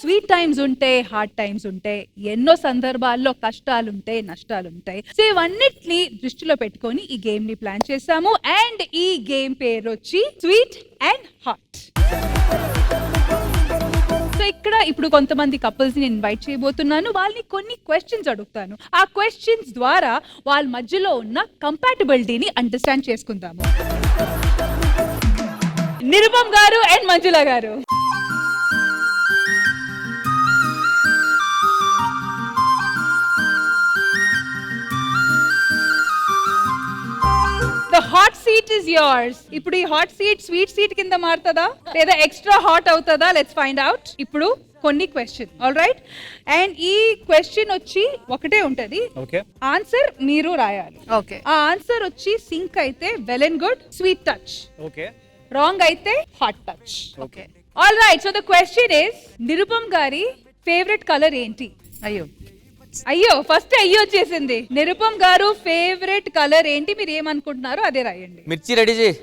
Sweet times ఉంటాయి, hard times ఉంటాయి, ఎన్నో సందర్భాల్లో కష్టాలుంటాయి, నష్టాలుంటాయి. సో ఇవన్నిటిని దృష్టిలో పెట్టుకొని ఈ గేమ్ ని ప్లాన్ చేశాము. అండ్ ఈ గేమ్ పేరు వచ్చి స్వీట్ అండ్ హాట్. సో ఇక్కడ ఇప్పుడు కొంతమంది కపుల్స్ ని ఇన్వైట్ చేయబోతున్నాను. వాళ్ళని కొన్ని క్వశ్చన్స్ అడుగుతాను. ఆ క్వశ్చన్స్ ద్వారా వాళ్ళ మధ్యలో ఉన్న కంపాటబిలిటీని అండర్స్టాండ్ చేసుకుందాము. నిరుపమ్ గారు అండ్ మంజుల గారు. The hot seat is yours. ఇప్పుడు ఈ హాట్ సీట్ స్వీట్ సీట్ కింద మారుతుందా లేదా ఎక్స్ట్రా హాట్ అవుతుందా? Let's find out. ఇప్పుడు కొన్ని క్వశ్చన్. All right. అండ్ ఈ క్వశ్చన్ వచ్చి ఒకటే ఉంటది. ఆన్సర్ మీరు రాయాలి. ఆ ఆన్సర్ వచ్చి సింక్ అయితే well and good, sweet touch. Wrong అయితే hot touch. All right. So the question is, Nirupam గారి ఫేవరెట్ కలర్ ఏంటి? అయ్యో ఫస్ట్ అయ్యో వచ్చేసింది. నిరుపమ్ గారు ఫేవరెట్ కలర్ ఏంటి? మీరు ఏమనుకుంటున్నారో అదే రాయండి. మిర్చి రెడీ చేయి.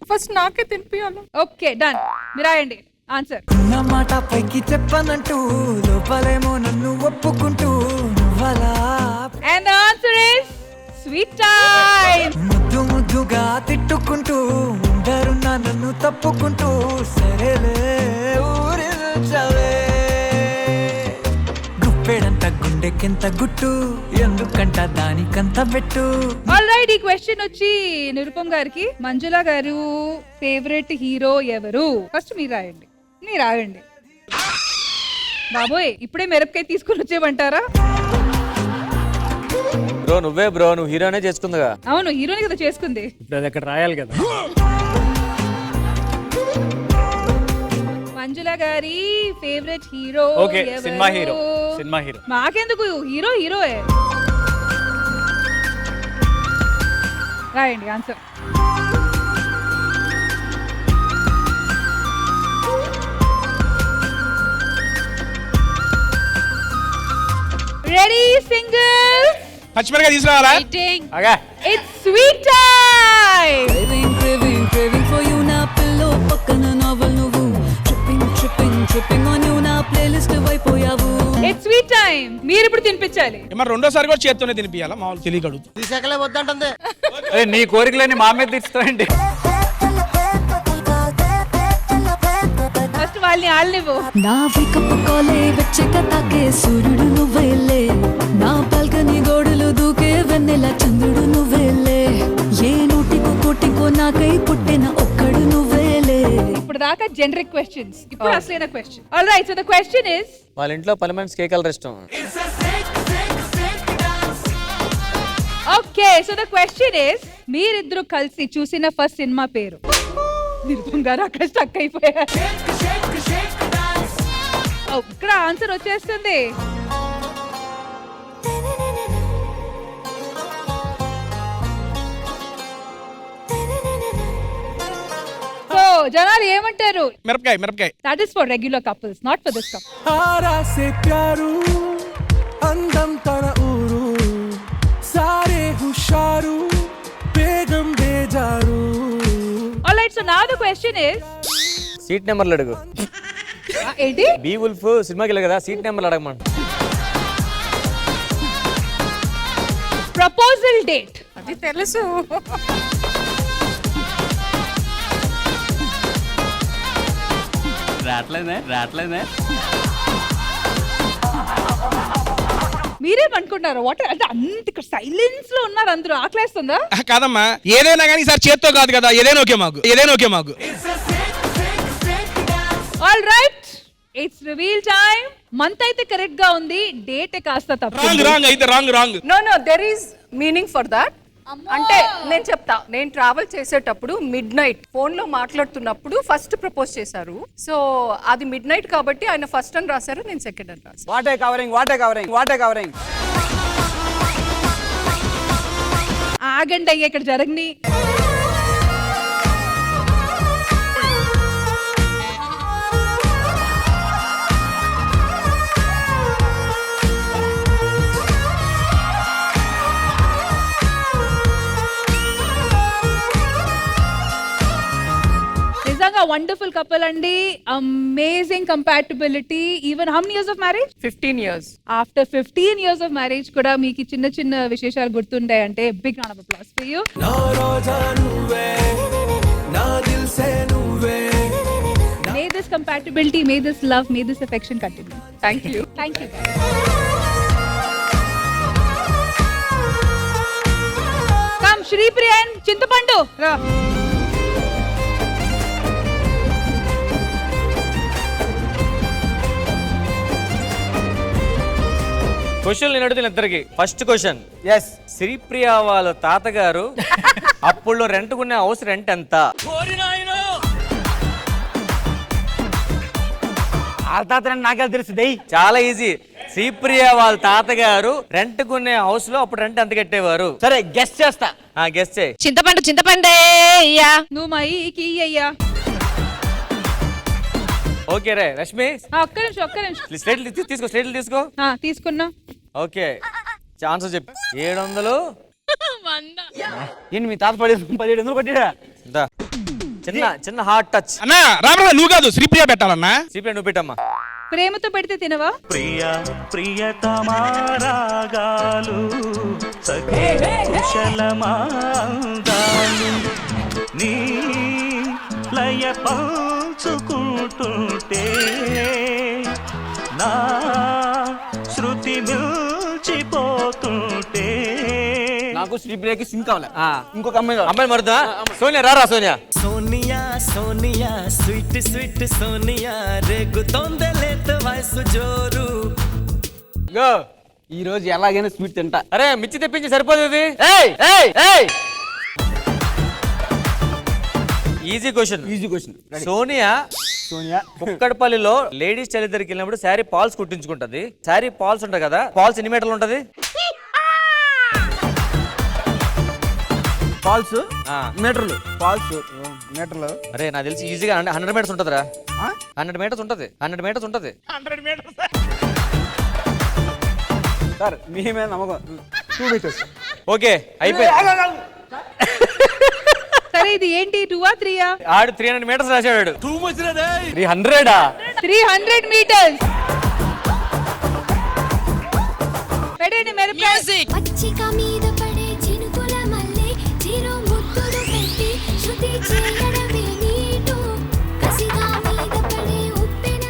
ఫస్ట్ నాకే తినిపియాలి. Okay done. మీరు రాయండి ఆన్సర్. నా మాట పైకి చెప్పనంటూ లోపలేమో నన్ను ఒప్పుకుంటూ నువ్వలా. And the answer is sweet time. ముద్దు ముద్దుగా తిట్టుకుంటూ ఉండరున్నా నన్ను తప్పుకుంటూ సరేలే ఊరించవే. గుప్పెడంత గుండెకెంత గుట్టు, ఎందుకంట దానికంత పెట్టు. All right. ఈ క్వశ్చన్ వచ్చి నిరుపమ్ గారికి. మంజుల గారు ఫేవరెట్ హీరో ఎవరు? ఫస్ట్ మీరు రాయండి. మీరు రాయండి. బాబోయ్ ఇప్పుడే మిరపకాయ తీసుకుని వచ్చేయమంటారా? బ్రో నువ్వే బ్రో, నువ్వు హీరోనే చేసుకుందిగా. అవును హీరోని కదా చేసుకుంది. ఇప్పుడు అది అక్కడ రాయాలి కదా. మంజుల గారి favourite hero okay, cinema hero. Cinema hero. మాకెందుకు, హీరో హీరోయే. రాయండి ఆన్సర్. Ready singles? పచ్చిమిరకాయ తీసుకురావాలా? It's sweet time. Craving, craving, craving for you na pillow pakkana novel nuvu. Tripping, tripping, tripping on you na playlist వైపోయావు. It's sweet time. మీరు ఇప్పుడు తినిపించాలి. మరి రెండోసారి కూడా చేత్తోనే తినిపియాలా? మామూలు తెలియకడు తీసేకలే వద్దంటుంది. నీ కోరికలన్నీ మా మీద తీర్చుతాయండి. ఫస్ట్ వాళ్ళని ఆళ్ళనివ్వు. నా వేకప్ కాలే వెచ్చక తాకే సూర్యుడు నువ్వేలే, నా బాల్కనీ గోడలు దూకే వెన్నెల చంద్రుడు నువ్వేలే, ఏ నోటికో కోటికో నాకై పుట్టిన ఒక్కడు నువ్వేలే. ఇప్పుడు దాకా జనరిక్ క్వశ్చన్స్, ఇప్పుడు అసలైన question. All right. So the question is, వాళ్ళ ఇంట్లో పని మనిషికి ఏ కలర్ ఇష్టం? Okay. So the question is, మీరిద్దరు కలిసి చూసిన ఫస్ట్ సినిమా పేరు? నిరుపమ్ గారు అక్కడ స్టక్ అయిపోయారు. ఇక్కడ ఆన్సర్ వచ్చేస్తుంది. సో జనాలు ఏమంటారు? మిరపకాయ మిరపకాయ. That is for regular couples, not for this couple. ఆరాసే ప్యారు అందం తన ఊరు సారే హుషారు బేగం బేజారు. All right. So now the question is, seat నెంబర్లు అడుగు. ఏంటి? బీ వుల్ఫ్ సినిమాకి వెళ్ళి కదా, సీట్ నెంబర్లు అడగమని. Proposal date. అది తెలుసు. రాట్లేదే. మీరేమనుకుంటున్నారు? వాట్ అంటే అంత ఇక్కడ సైలెన్స్ లో ఉన్నారు అందరూ. ఆకలేస్తుందా? కాదమ్మా, ఏదైనా కానీ ఈసారి చేత్తో కాదు కదా, ఏదైనా ఓకే మాకు. All right. It's reveal time. Month అయితే కరెక్ట్ గా ఉంది, డేట్ కాస్త తప్పు. రాంగ్ అయితే wrong. No there is meaning for that. అంటే నేను చెప్తా, నేను ట్రావెల్ చేసేటప్పుడు మిడ్ నైట్ ఫోన్ లో మాట్లాడుతున్నప్పుడు ఫస్ట్ ప్రపోజ్ చేశారు. సో అది మిడ్ నైట్ కాబట్టి ఆయన ఫస్ట్ అని రాశారు, నేను సెకండ్ అని రాశాను. What a covering. ఆగండి అయ్యా, ఇక్కడ జరగని. నిజంగా వండర్ఫుల్ కపుల్ అండి, amazing compatibility. Even how many years of marriage? 15 years. After 15 years of marriage కూడా మీకు ఈ చిన్న చిన్న విశేషాలు గుర్తుంటాయి అంటే big round of applause for you. నా రోజా నువ్వే నా దిల్ సే నువ్వే. May this compatibility, may this love, may this affection continue. Thank you. Thank you. Come, Shri Priya and Chintapandu. Ra. Question నేను అడుగుతాను ఇద్దరికి. ఫస్ట్ క్వశ్చన్, ఎస్ శ్రీప్రియ వాళ్ళ తాతగారు అప్పుడు రెంట్కునే హౌస్ రెంట్ ఎంత? ఆ తాత నాకే తెలుస్తుంది. చాలా ఈజీ. శ్రీప్రియ వాళ్ళ తాతగారు రెంట్కునే హౌస్ లో అప్పుడు రెంట్ ఎంత కట్టేవారు? సరే గెస్ట్ చేస్తా. గెస్ చేయి. చింతపండే అయ్యా. నువ్వు మా ఈ అయ్యా. ఓకే రే రష్మి, ఒక్క నిమిషం. స్లేట్లు తీసుకో, స్లేట్లు తీసుకో. తీసుకున్నా. ఓకే, ఛాన్స్ చెప్పు. 700. ఏంటి మీ తాత 1700 కొట్టిరా? ఇందా. చిన్న హార్ట్ టచ్. అన్నా రామరా, నువ్వు కాదు శ్రీప్రియ పెట్టాలన్నా. శ్రీప్రియ నువ్వు పెట్టమ్మా. ప్రేమతో పెడితే తినవా? ప్రియతమారాగాలు సఖీ కుశలమాందాలు నీ లయ పంచుకుంటుంటే నా శృతి మిల్చిపోతుంటే. నాకు శ్రీప్రియకి సింక్ కావాలి. ఇంకొక అమ్మాయి కావాలి. అమ్మాయి మరుదా? సోనియా రారా. సోనియా సోనియా సోనియా స్వీట్ స్వీట్ సోనియా రేగుతోందే లేత వయసు జోరు. గో ఈ రోజు ఎలాగైనా స్వీట్ తింటా. అరే మిర్చి తెప్పించి సరిపోదు ఇది. ఏయ్ ఏయ్ ఏయ్ ఈజీ క్వశ్చన్. సోనియా సోనియా కుక్కడపల్లిలో లేడీస్ చలి దగ్గరికి వెళ్ళినప్పుడు శారీ పాల్స్ కుట్టించుకుంటది. శారీ పాల్స్ ఉంటాయి కదా, పాల్స్ ఎన్ని మీటర్లు ఉంటది? ఫాల్స్ మీటర్లు. ఫాల్స్ మీటర్లు. అరే నాకు తెలిసి ఈజీగా 100 మీటర్స్ ఉంటదిరా. 100 మీటర్స్ ఉంటది. 100 మీటర్స్ ఉంటది. సార్ మీ మీద నమ్మకం. 2 మీటర్స్. ఓకే అయిపోయింది. సరే ఇది ఏంటి 2 3? ఆడు 300 మీటర్స్ రాశాడు. 300. 300 meters. పెట్టండి మిరపకాయ. పచ్చిక మీద పడే చినుకుల మల్లె చిరు ముద్దులు పెట్టి శృతి చేయడమే నీటు కసిగా మీద పడే ఉప్పెన.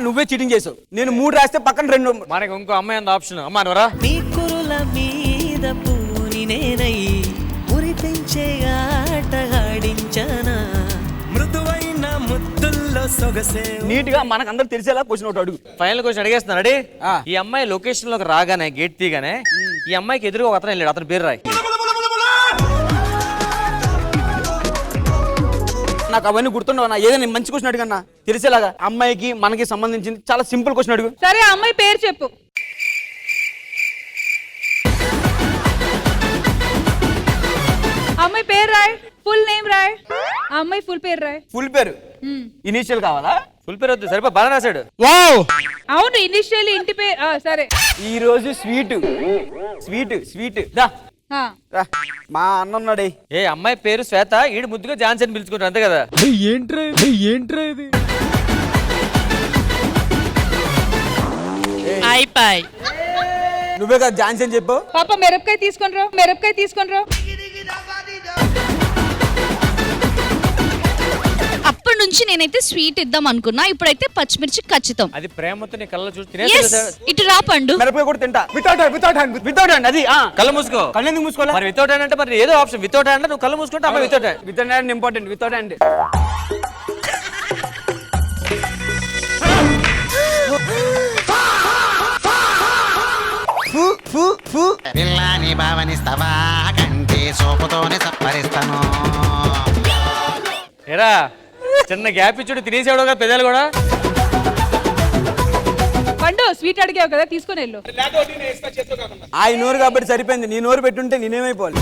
నువ్వే చీటింగ్ చేసావు. నేను 3 రాస్తే పక్కన 2. మనకి ఇంకో అమ్మాయి ఉంది ఆప్షన్. అమ్మా నువ్వరా. నీ కురుల మీద పూని నేనై మురిపించే ఆట ఆడించనా మృదువైన ముద్దుల్లో సొగసే. నీట్ గా మనకు అందరు తెలిసేలా క్వశ్చన్ ఒకటి అడుగు. ఫైనల్ క్వశ్చన్ అడిగేస్తున్నాడు. రెడీ? ఆ. ఈ అమ్మాయి లొకేషన్ లోకి రాగానే గేట్ తీగానే ఈ అమ్మాయికి ఎదురుగా ఒక అతను వెళ్ళాడు. అతని పేరు రాయి. నాకు అవన్నీ గుర్తుండవు. ఏదైనా మంచి క్వశ్చన్ అడిగన్నా తెలిసేలాగా. అమ్మాయికి మనకి సంబంధించింది చాలా సింపుల్ క్వశ్చన్ అడుగు. సరే ఆ అమ్మాయి పేరు చెప్పు. అమ్మాయి పేరు రాయ్. Full name Roy. ఆ అమ్మాయి ఫుల్ పేరు రాయ్. ఫుల్ పేరు ఇనిషియల్ కావాలా? ఫుల్ పేరు వద్దు, సరిపో. బాగా రాశాడు. వావ్, అవును ఇనిషియల్ ఇంటి పేరు. సరే ఈ రోజు స్వీట్ స్వీట్ స్వీట్ దా ఆ. రా. మా అన్న ఉన్నాడే. ఏ అమ్మాయి పేరు శ్వేత, ఈడు ముద్దుగా ఝాన్సీ అని పిలుచుకుంటారు అంతే కదా. ఏంట్రా ఇది? అయిపోయి. నువ్వే కదా ఝాన్సీ అని చెప్పు. పాప మిరపకాయ తీసుకొని రా. అప్పటి నుంచి నేనైతే స్వీట్ ఇద్దాం అనుకున్నా, ఇప్పుడైతే పచ్చిమిర్చి ఖచ్చితం. అది ప్రేమతో నీ కళ్ళ చూసి Yes, తినేసి ఇటు రా పండు. మిరపకాయ కూడా తింటా. వితౌట్ హ్యాండ్ అది. కళ్ళు మూసుకో. కళ్ళు ఎందుకు మూసుకోవాలి? మరి వితౌట్ హ్యాండ్ అంటే మరి ఏదో ఆప్షన్. వితౌట్ హ్యాండ్ నువ్వు కళ్ళు మూసుకుంటే అమ్మాయి without hand. Without hand important. Without hand పిల్లాని భావనిస్తావా కంటి సోపుతోనే సప్పరిస్తాను. ఏరా చిన్న గ్యాప్ ఇచ్చుడు తినేసేవాడు కదా పెద్దలు కూడా. పండు స్వీట్ అడిగావు కదా తీసుకొని వెళ్ళు. ఆ నోరు కాబట్టి సరిపోయింది. నీ నోరు పెట్టుంటే నేనేమైపోవాలి.